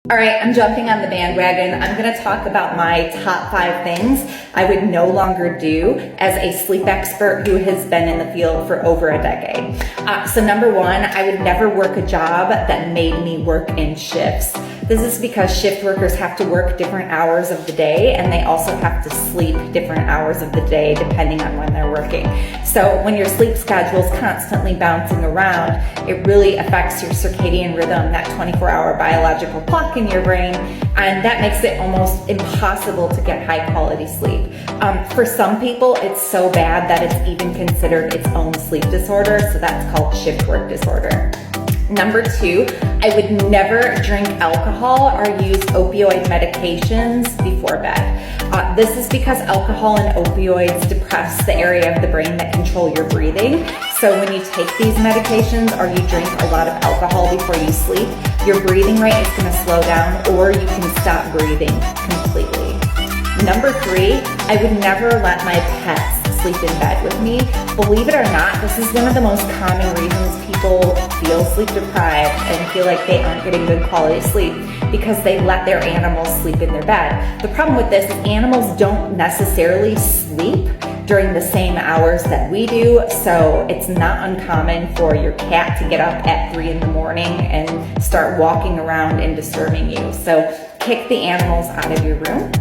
All right, I'm jumping on the bandwagon. I'm going to talk about my top 5 things I would no longer do as a sleep expert who has been in the field for over a decade. So number 1, I would never work a job that made me work in shifts. This is because shift workers have to work different hours of the day, and they also have to sleep different hours of the day depending on when they're working. So when your sleep schedule is constantly bouncing around, it really affects your circadian rhythm, that 24-hour biological clock in your brain, and that makes it almost impossible to get high quality sleep. For some people, it's so bad that it's even considered its own sleep disorder, so that's called shift work disorder. Number 2, I would never drink alcohol or use opioid medications before bed. This is because alcohol and opioids depress the area of the brain that control your breathing. So when you take these medications or you drink a lot of alcohol before you sleep, your breathing rate is going to slow down, or you can stop breathing completely. Number 3, I would never let my pets sleep in bed with me. Believe it or not, this is one of the most common reasons people feel sleep deprived and feel like they aren't getting good quality sleep, because they let their animals sleep in their bed. The problem with this is animals don't necessarily sleep during the same hours that we do, so it's not uncommon for your cat to get up at 3 in the morning and start walking around and disturbing you. So kick the animals out of your room.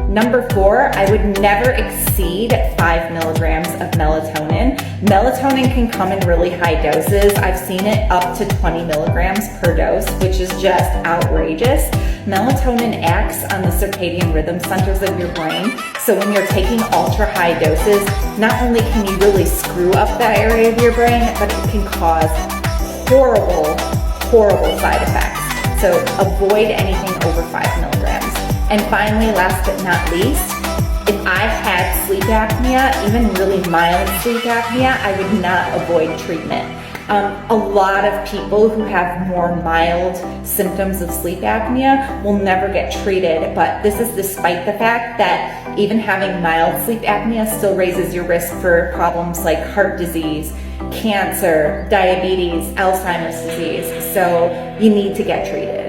Number 4, I would never exceed 5 milligrams of melatonin. Melatonin can come in really high doses. I've seen it up to 20 milligrams per dose, which is just outrageous. Melatonin acts on the circadian rhythm centers of your brain. So when you're taking ultra high doses, not only can you really screw up that area of your brain, but it can cause horrible side effects. So avoid anything over 5 milligrams. And finally, last but not least, if I had sleep apnea, even really mild sleep apnea, I would not avoid treatment. A lot of people who have more mild symptoms of sleep apnea will never get treated, but this is despite the fact that even having mild sleep apnea still raises your risk for problems like heart disease, cancer, diabetes, Alzheimer's disease, so you need to get treated.